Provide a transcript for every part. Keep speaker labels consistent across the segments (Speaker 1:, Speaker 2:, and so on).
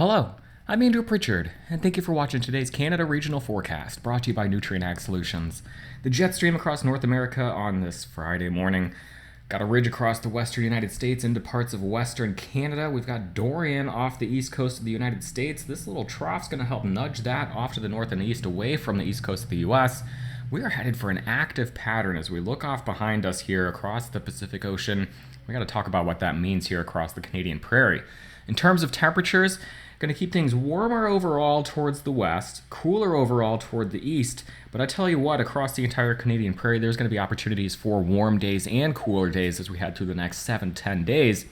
Speaker 1: Hello, I'm Andrew Pritchard, and thank you for watching today's Canada Regional Forecast, brought to you by Nutrien Ag Solutions. The Jetstream across North America on this Friday morning. Got a ridge across the western United States into parts of western Canada. We've got Dorian off the east coast of the United States. This little trough's going to help nudge that off to the north and east away from the east coast of the U.S. We are headed for an active pattern as we look off behind us here across the Pacific Ocean. We got to talk about what that means here across the Canadian prairie. In terms of temperatures, going to keep things warmer overall towards the west, cooler overall toward the east. But I tell you what, across the entire Canadian prairie, there's going to be opportunities for warm days and cooler days as we head through the next 7-10 days.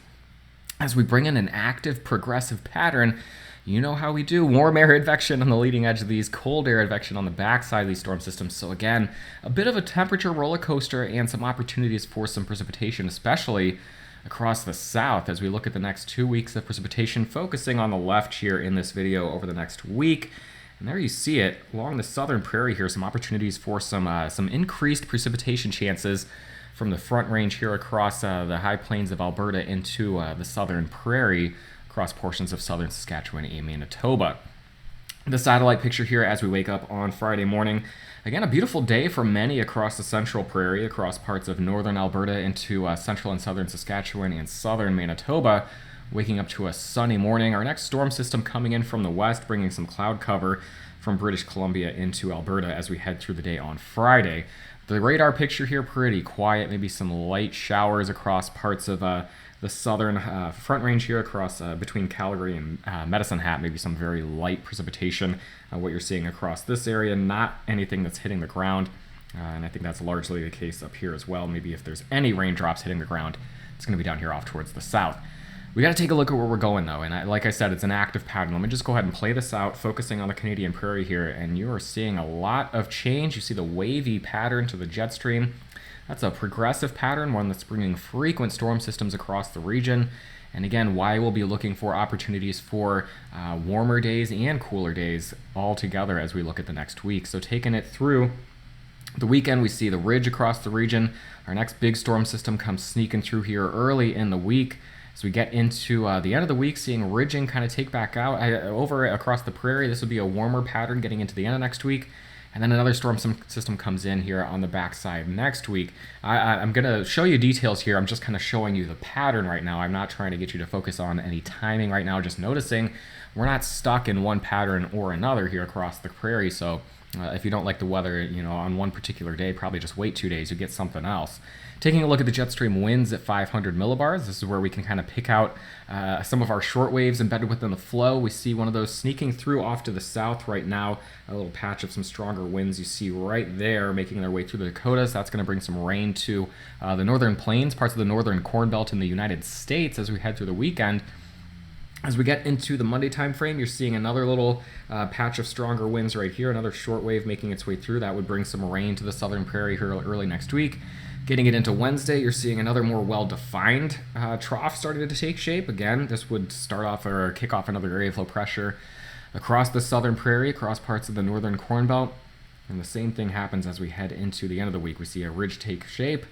Speaker 1: As we bring in an active progressive pattern, you know how we do. Warm air advection on the leading edge of these, cold air advection on the backside of these storm systems. So again, a bit of a temperature roller coaster and some opportunities for some precipitation, especially across the south as we look at the next 2 weeks of precipitation, focusing on the left here in this video over the next week. And there you see it along the southern prairie here, some opportunities for some increased precipitation chances from the front range here across the high plains of Alberta into the southern prairie across portions of southern Saskatchewan and Manitoba. The satellite picture here as we wake up on Friday morning. Again, a beautiful day for many across the central prairie, across parts of northern Alberta into central and southern Saskatchewan and southern Manitoba. Waking up to a sunny morning. Our next storm system coming in from the west, bringing some cloud cover from British Columbia into Alberta as we head through the day on Friday. The radar picture here pretty quiet, maybe some light showers across parts of the southern front range here across between Calgary and Medicine Hat, maybe some very light precipitation. What you're seeing across this area, not anything that's hitting the ground. And I think that's largely the case up here as well. Maybe if there's any raindrops hitting the ground, it's going to be down here off towards the south. We got to take a look at where we're going though. And like I said, it's an active pattern. Let me just go ahead and play this out, focusing on the Canadian prairie here. And you are seeing a lot of change. You see the wavy pattern to the jet stream. That's a progressive pattern, one that's bringing frequent storm systems across the region. And again, why we'll be looking for opportunities for warmer days and cooler days all together as we look at the next week. So taking it through the weekend, we see the ridge across the region. Our next big storm system comes sneaking through here early in the week. As we get into the end of the week, seeing ridging kind of take back out over across the prairie. This would be a warmer pattern getting into the end of next week. And then another storm system comes in here on the backside next week. I'm going to show you details here. I'm just kind of showing you the pattern right now. I'm not trying to get you to focus on any timing right now, just noticing we're not stuck in one pattern or another here across the prairie. So if you don't like the weather, on one particular day, probably just wait 2 days, you get something else. Taking a look at the Jetstream winds at 500 millibars, this is where we can kind of pick out some of our short waves embedded within the flow. We see one of those sneaking through off to the south right now, a little patch of some stronger winds you see right there making their way through the Dakotas. That's going to bring some rain to the northern plains, parts of the northern Corn Belt in the United States as we head through the weekend. As we get into the Monday time frame, you're seeing another little patch of stronger winds right here, another short wave making its way through. That would bring some rain to the southern prairie here early next week. Getting it into Wednesday, you're seeing another more well-defined trough starting to take shape. Again, this would start off or kick off another area of low pressure across the southern prairie, across parts of the northern Corn Belt. And the same thing happens as we head into the end of the week. We see a ridge take shape.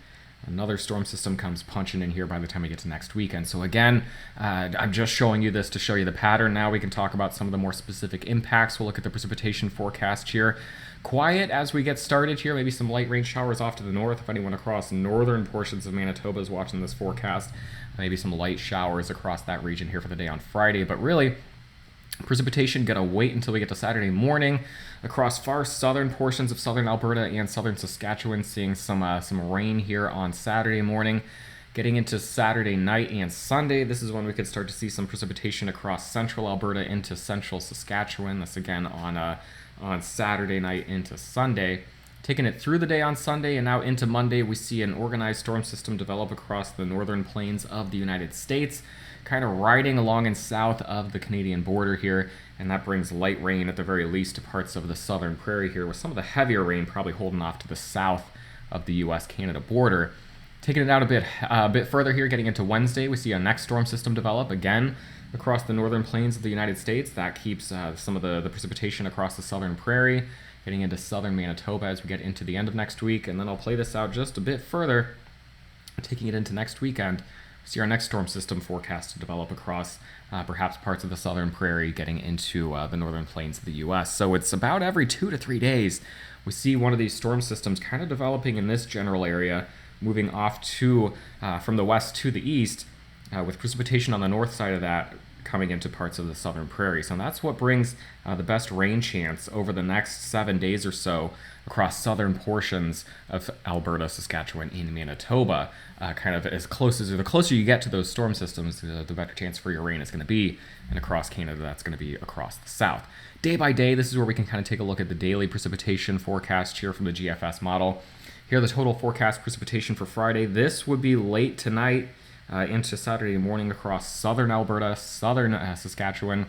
Speaker 1: Another storm system comes punching in here by the time we get to next weekend. So again, I'm just showing you this to show you the pattern. Now we can talk about some of the more specific impacts. We'll look at the precipitation forecast here. Quiet as we get started here, maybe some light rain showers off to the north. If anyone across northern portions of Manitoba is watching this forecast, maybe some light showers across that region here for the day on Friday. But really, precipitation gonna wait until we get to Saturday morning. Across far southern portions of southern Alberta and southern Saskatchewan, seeing some rain here on Saturday morning. Getting into Saturday night and Sunday, this is when we could start to see some precipitation across central Alberta into central Saskatchewan. That's again on Saturday night into Sunday. Taking it through the day on Sunday and now into Monday, we see an organized storm system develop across the northern plains of the United States, kind of riding along and south of the Canadian border here, and that brings light rain at the very least to parts of the southern prairie here, with some of the heavier rain probably holding off to the south of the U.S.-Canada border. Taking it out a bit further here, getting into Wednesday, we see a next storm system develop again across the northern plains of the United States. That keeps some of the precipitation across the southern prairie, getting into southern Manitoba as we get into the end of next week. And then I'll play this out just a bit further, taking it into next weekend. See our next storm system forecast to develop across perhaps parts of the southern prairie, getting into the northern plains of the U.S. So it's about every 2 to 3 days we see one of these storm systems kind of developing in this general area, moving off to from the west to the east, with precipitation on the north side of that coming into parts of the southern prairie. So that's what brings the best rain chance over the next 7 days or so across southern portions of Alberta, Saskatchewan, and Manitoba. Kind of as close as, or the closer you get to those storm systems, the better chance for your rain is going to be. And across Canada, that's going to be across the south. Day by day, this is where we can kind of take a look at the daily precipitation forecast here from the GFS model. Here, the total forecast precipitation for Friday. This would be late tonight into Saturday morning across southern Alberta, southern Saskatchewan.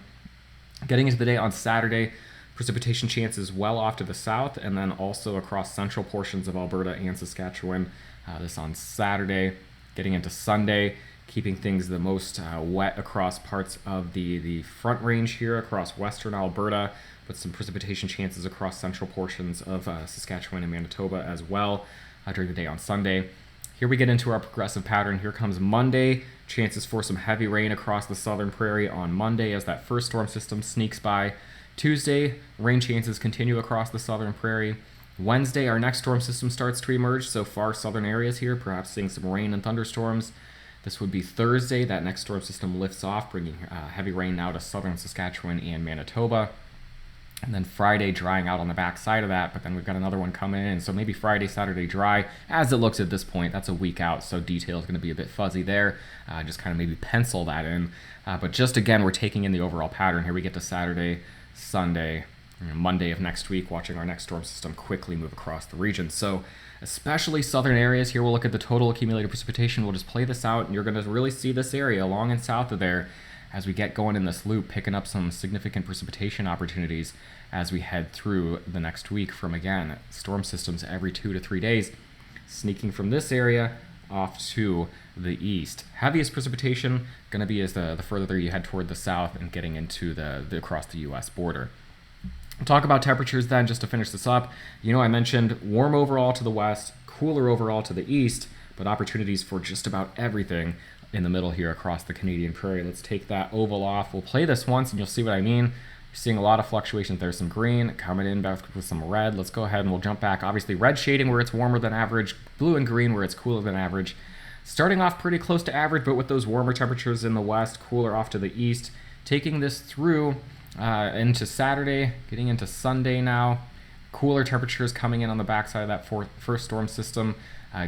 Speaker 1: Getting into the day on Saturday, precipitation chances well off to the south, and then also across central portions of Alberta and Saskatchewan. This on Saturday. Getting into Sunday, keeping things the most wet across parts of the front range here across western Alberta, but some precipitation chances across central portions of Saskatchewan and Manitoba as well during the day on Sunday. Here we get into our progressive pattern. Here comes Monday. Chances for some heavy rain across the southern prairie on Monday as that first storm system sneaks by. Tuesday, rain chances continue across the southern prairie. Wednesday, our next storm system starts to emerge, so far southern areas here, perhaps seeing some rain and thunderstorms. This would be Thursday. That next storm system lifts off, bringing heavy rain now to southern Saskatchewan and Manitoba. And then Friday drying out on the back side of that, but then we've got another one coming in. So maybe Friday, Saturday dry. As it looks at this point, that's a week out, so detail is going to be a bit fuzzy there. Just kind of maybe pencil that in. But just again, we're taking in the overall pattern. Here we get to Saturday, Sunday, Monday of next week, watching our next storm system quickly move across the region. So especially southern areas, here we'll look at the total accumulated precipitation. We'll just play this out, and you're going to really see this area along and south of there as we get going in this loop, picking up some significant precipitation opportunities as we head through the next week from, again, storm systems every 2 to 3 days, sneaking from this area off to the east. Heaviest precipitation going to be as the further you head toward the south and getting into the across the U.S. border. We'll talk about temperatures then, just to finish this up. I mentioned warm overall to the west, cooler overall to the east, but opportunities for just about everything in the middle here across the Canadian prairie. Let's take that oval off. We'll play this once and you'll see what I mean. You're seeing a lot of fluctuations. There's some green coming in back with some red. Let's go ahead and we'll jump back. Obviously red shading where it's warmer than average, blue and green where it's cooler than average. Starting off pretty close to average, but with those warmer temperatures in the west, cooler off to the east. Taking this through into Saturday, getting into Sunday now. Cooler temperatures coming in on the backside of that first storm system.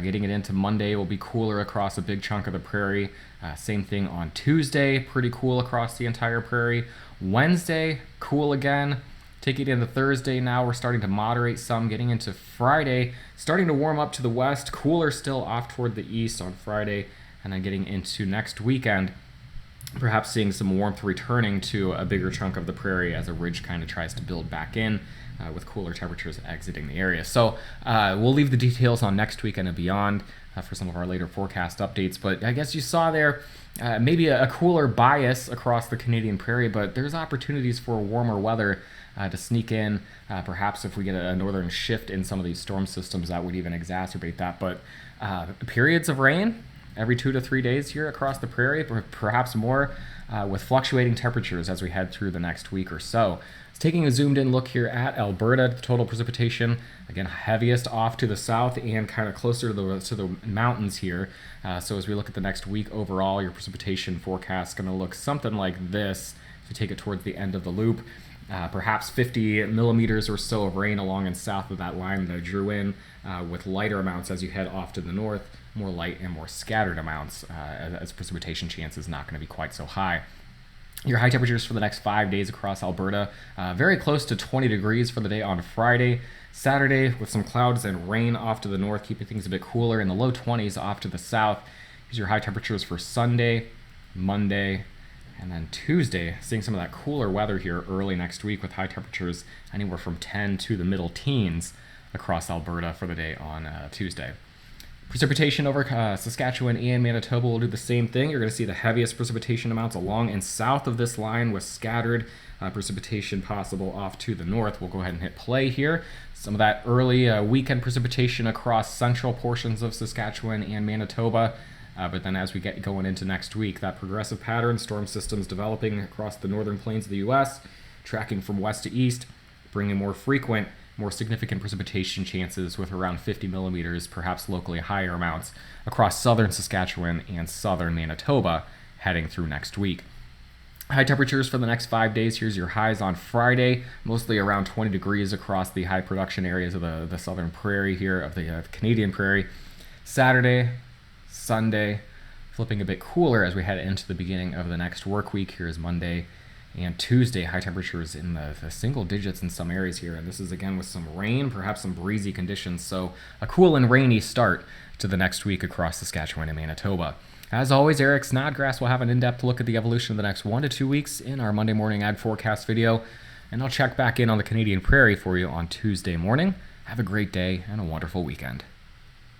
Speaker 1: Getting it into Monday will be cooler across a big chunk of the prairie. Same thing on Tuesday, pretty cool across the entire prairie. Wednesday, cool again. Taking it into Thursday now, we're starting to moderate some. Getting into Friday, starting to warm up to the west. Cooler still off toward the east on Friday. And then getting into next weekend, perhaps seeing some warmth returning to a bigger chunk of the prairie as a ridge kind of tries to build back in. With cooler temperatures exiting the area. So we'll leave the details on next weekend and beyond for some of our later forecast updates. But I guess you saw there maybe a cooler bias across the Canadian prairie, but there's opportunities for warmer weather to sneak in. Perhaps if we get a northern shift in some of these storm systems, that would even exacerbate that. But periods of rain every 2 to 3 days here across the prairie, perhaps more, with fluctuating temperatures as we head through the next week or so. Taking a zoomed in look here at Alberta, the total precipitation, again, heaviest off to the south and kind of closer to the mountains here. So as we look at the next week overall, your precipitation forecast is going to look something like this. If you take it towards the end of the loop, perhaps 50 millimeters or so of rain along and south of that line that I drew in, with lighter amounts as you head off to the north, more light and more scattered amounts, as precipitation chance is not going to be quite so high. Your high temperatures for the next 5 days across Alberta, very close to 20 degrees for the day on Friday. Saturday with some clouds and rain off to the north, keeping things a bit cooler, in the low 20s off to the south. Here's your high temperatures for Sunday, Monday, and then Tuesday. Seeing some of that cooler weather here early next week with high temperatures anywhere from 10 to the middle teens across Alberta for the day on Tuesday. Precipitation over Saskatchewan and Manitoba will do the same thing. You're going to see the heaviest precipitation amounts along and south of this line with scattered precipitation possible off to the north. We'll go ahead and hit play here. Some of that early weekend precipitation across central portions of Saskatchewan and Manitoba. But then as we get going into next week, that progressive pattern, storm systems developing across the northern plains of the U.S., tracking from west to east, bringing more frequent, more significant precipitation chances with around 50 millimeters, perhaps locally higher amounts, across southern Saskatchewan and southern Manitoba heading through next week. High temperatures for the next 5 days. Here's your highs on Friday, mostly around 20 degrees across the high production areas of the southern prairie here, of the Canadian prairie. Saturday, Sunday, flipping a bit cooler as we head into the beginning of the next work week. Here is Monday and Tuesday, high temperatures in the single digits in some areas here. And this is again with some rain, perhaps some breezy conditions. So a cool and rainy start to the next week across Saskatchewan and Manitoba. As always, Eric Snodgrass will have an in-depth look at the evolution of the next 1 to 2 weeks in our Monday morning ag forecast video. And I'll check back in on the Canadian prairie for you on Tuesday morning. Have a great day and a wonderful weekend.